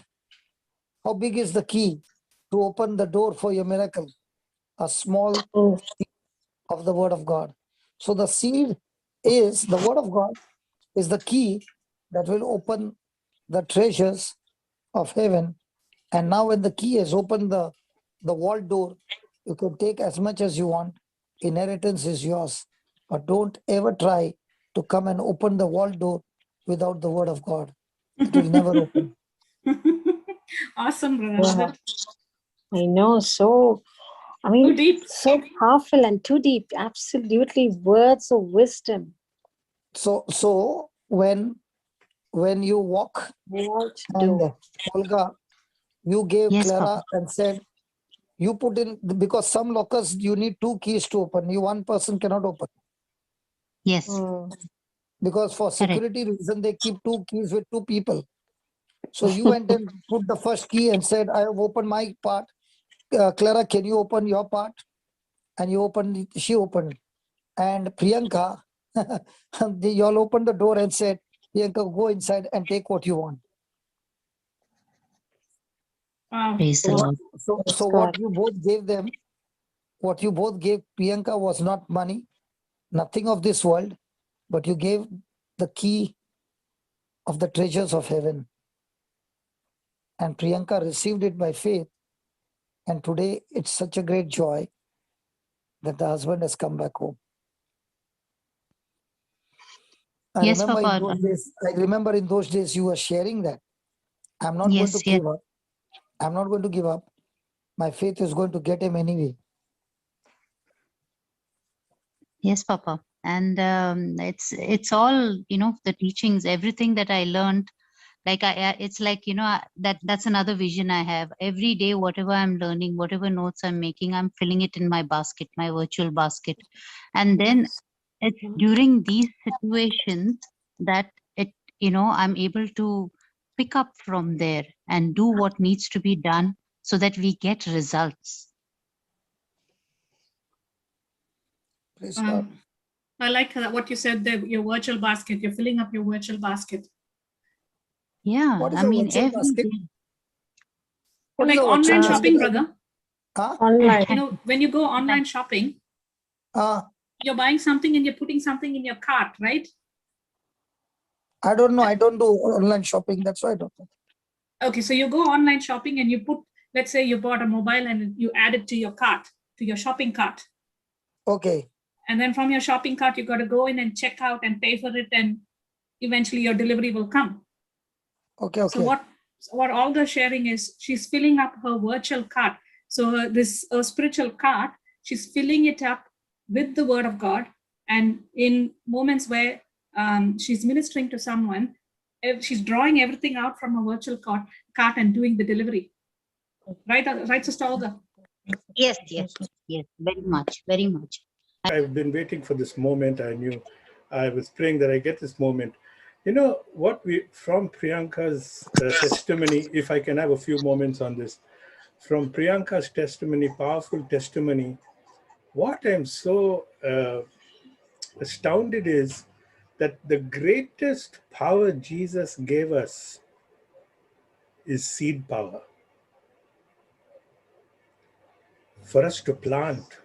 How big is the key to open the door for your miracle? A small seed of the word of God. So the seed is the word of God, is the key that will open the treasures of heaven. And now when the key has opened the vault door, you can take as much as you want. Inheritance is yours. But don't ever try to come and open the vault door without the word of God. It will never open. Awesome, brother. I know. So, I mean, Too deep. so powerful and too deep. Absolutely words of wisdom. So when when you walk What and do? Olga, you gave Yes, Clara Papa. and said, you put in, because some lockers you need 2 keys to open. You one person cannot open. Yes, Because for correct. security reason, they keep 2 keys with 2 people. So you went and put the first key and said, I have opened my part. Clara, can you open your part? And you opened, she opened. And Priyanka, you all opened the door and said, Priyanka, go inside and take what you want. Praise the So, Lord. so what you both gave them, what you both gave Priyanka was not money, nothing of this world, but you gave the key of the treasures of heaven. And Priyanka received it by faith. And today it's such a great joy that the husband has come back home. Yes, Papa. I remember in those days you were sharing that. I'm not going to Yes, yes. give up. I'm not going to give up. My faith is going to get him anyway. Yes, Papa. And it's all, the teachings, everything that I learned. Like it's like, that's another vision I have. Every day, whatever I'm learning, whatever notes I'm making, I'm filling it in my basket, my virtual basket. And then it's during these situations that I'm able to pick up from there and do what needs to be done so that we get results. Praise God. I like what you said there, your virtual basket. You're filling up your virtual basket. Yeah, What is I a mean, virtual every basket? day. What is Like a virtual online basket? shopping, brother. Huh? Online. When you go online shopping, you're buying something and you're putting something in your cart, right? I don't know. I don't do online shopping. That's why I don't know. Okay, so you go online shopping and you put, let's say you bought a mobile and you add it to your cart, to your shopping cart. Okay. And then from your shopping cart, you got to go in and check out and pay for it, and eventually your delivery will come. Okay. Okay. So what Olga's sharing is she's filling up her virtual cart. So this spiritual cart, she's filling it up with the word of God. And in moments where she's ministering to someone, she's drawing everything out from her virtual cart and doing the delivery. Right, Sister Olga? Yes, very much, very much. I've been waiting for this moment. I was praying that I get this moment. You know what, from Priyanka's testimony, if I can have a few moments on this, from Priyanka's testimony, powerful testimony, what I'm so astounded is that the greatest power Jesus gave us is seed power. For us to plant.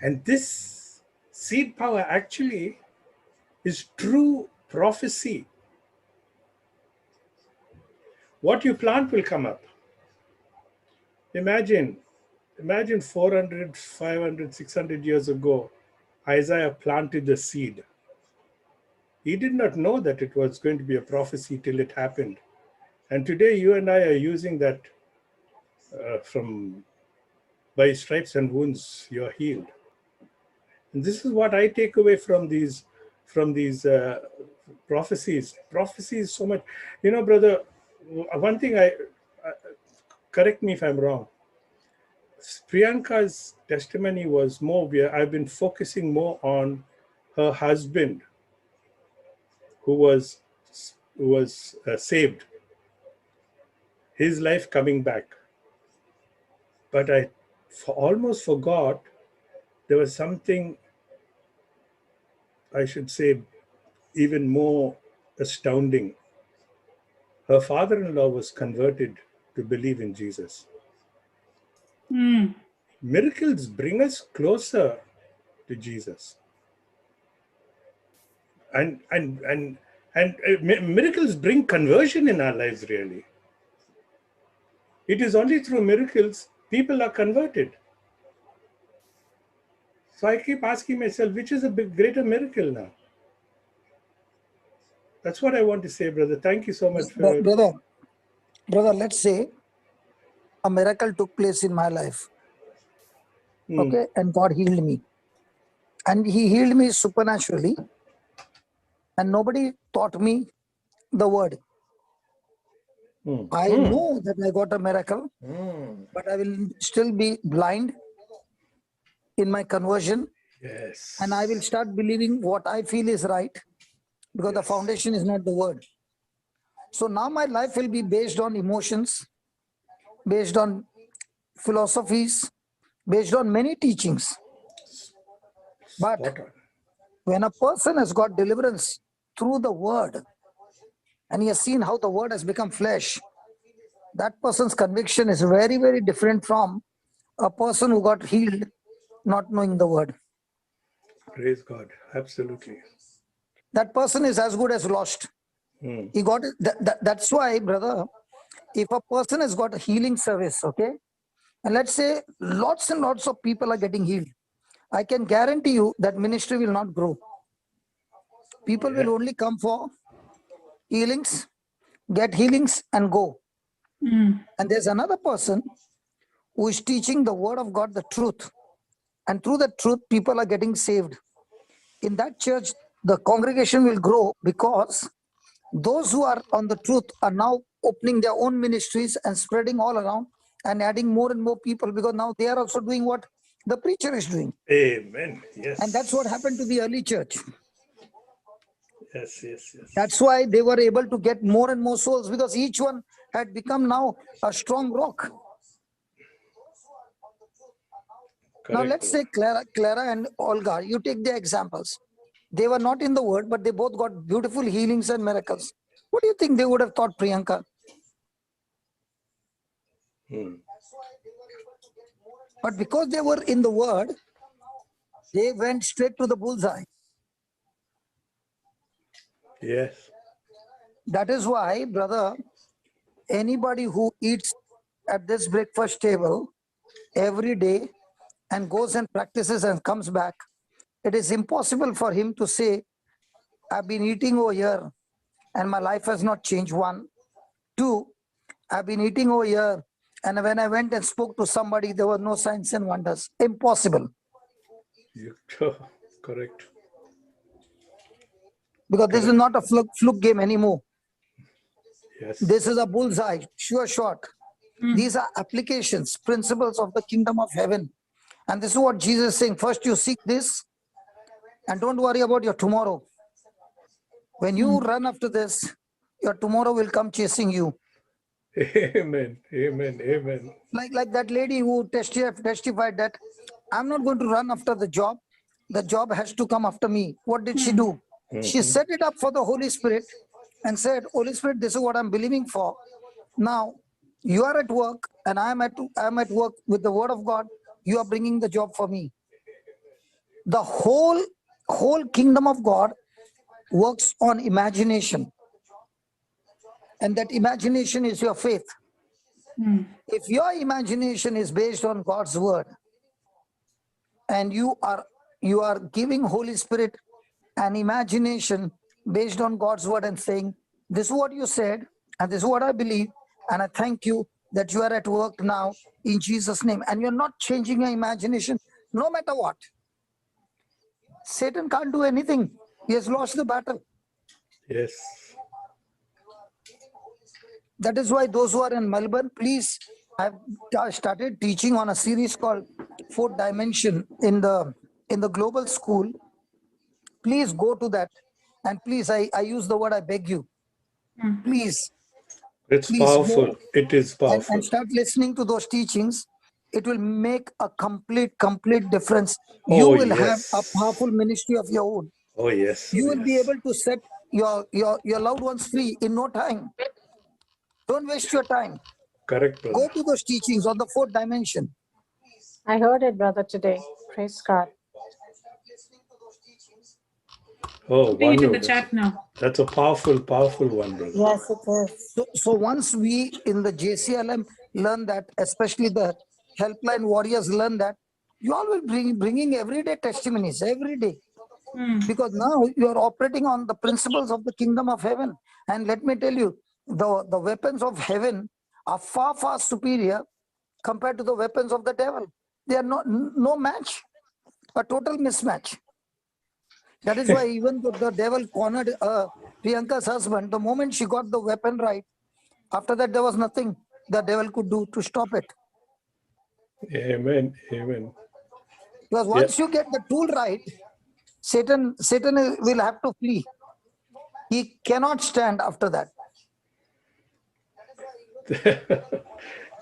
And this seed power actually is true prophecy. What you plant will come up. Imagine 400, 500, 600 years ago, Isaiah planted the seed. He did not know that it was going to be a prophecy till it happened. And today you and I are using that from by stripes and wounds, you're healed. And this is what I take away from these prophecies. Prophecies so much. You know, brother, one thing correct me if I'm wrong. Priyanka's testimony was more, I've been focusing more on her husband who was saved, his life coming back. But I almost forgot there was something, I should say, even more astounding. Her father-in-law was converted to believe in Jesus. Miracles bring us closer to Jesus. And miracles bring conversion in our lives, really. It is only through miracles people are converted. So I keep asking myself, which is a greater miracle now? That's what I want to say, brother. Thank you so much. Brother, let's say a miracle took place in my life. Okay, and God healed me. And he healed me supernaturally. And nobody taught me the word. Mm. I know that I got a miracle, Mm. but I will still be blind in my conversion, Yes. and I will start believing what I feel is right, because the Yes. foundation is not the word. So now my life will be based on emotions, based on philosophies, based on many teachings. But Spot on. when a person has got deliverance through the word, and he has seen how the word has become flesh, that person's conviction is very, very different from a person who got healed not knowing the word. Praise God. Absolutely. That person is as good as lost. Mm. He got it. That's why, brother, if a person has got a healing service, okay, and let's say lots and lots of people are getting healed, I can guarantee you that ministry will not grow. People will only come for healings, get healings, and go. And there's another person who is teaching the word of God, the truth. And through the truth, people are getting saved. In that church, the congregation will grow because those who are on the truth are now opening their own ministries and spreading all around and adding more and more people, because now they are also doing what the preacher is doing. Amen. Yes. And that's what happened to the early church. Yes, yes, yes. That's why they were able to get more and more souls, because each one had become now a strong rock. Now Correct, let's say Clara and Olga, you take their examples. They were not in the word, but they both got beautiful healings and miracles. What do you think they would have thought, Priyanka? Mm. But because they were in the word, they went straight to the bullseye. Yes. That is why, brother, anybody who eats at this breakfast table every day and goes and practices and comes back, it is impossible for him to say, I've been eating over here and my life has not changed. One. Two, I've been eating over here, and when I went and spoke to somebody, there were no signs and wonders. Impossible. Correct. Because this is not a fluke game anymore. Yes. This is a bullseye, sure shot. These are applications, principles of the kingdom of heaven. And this is what Jesus is saying. First you seek this, and don't worry about your tomorrow. When you run after this, your tomorrow will come chasing you. Amen. Amen. Amen. Like that lady who testified that I'm not going to run after the job. The job has to come after me. What did she do? She set it up for the Holy Spirit and said, Holy Spirit, this is what I'm believing for. Now, you are at work and I'm at work with the word of God. You are bringing the job for me. The whole kingdom of God works on imagination. And that imagination is your faith. If your imagination is based on God's word, and you are giving Holy Spirit an imagination based on God's word and saying, this is what you said, and this is what I believe, and I thank you that you are at work now in Jesus' name, and you're not changing your imagination no matter what. Satan can't do anything. He has lost the battle. Yes. That is why those who are in Melbourne, please, I've started teaching on a series called Fourth Dimension in the global school. Please go to that. And please, I use the word, I beg you. Please. It's Please powerful. go It is powerful. and start listening to those teachings. It will make a complete difference. You Oh, will have a yes. powerful ministry of your own. Oh, yes. You Oh, will be yes. able to set your loved ones free in no time. Don't waste your time. Correct, brother. Go to those teachings on the fourth dimension. I heard it, brother, today. Praise God. Oh, Putting it in the wonderful. chat now. That's a powerful, powerful one, brother. Yes, it is. So once we in the JCILM learn that, especially the helpline warriors learn that, you all will bringing everyday testimonies every day. Because now you are operating on the principles of the kingdom of heaven. And let me tell you, the weapons of heaven are far, far superior compared to the weapons of the devil. They are no match, a total mismatch. That is why even the devil cornered Priyanka's husband, the moment she got the weapon right, after that there was nothing the devil could do to stop it. Amen. Amen. Because once you get the tool right, Satan will have to flee. He cannot stand after that.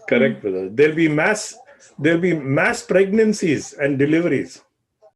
Correct, brother. There'll be mass pregnancies and deliveries.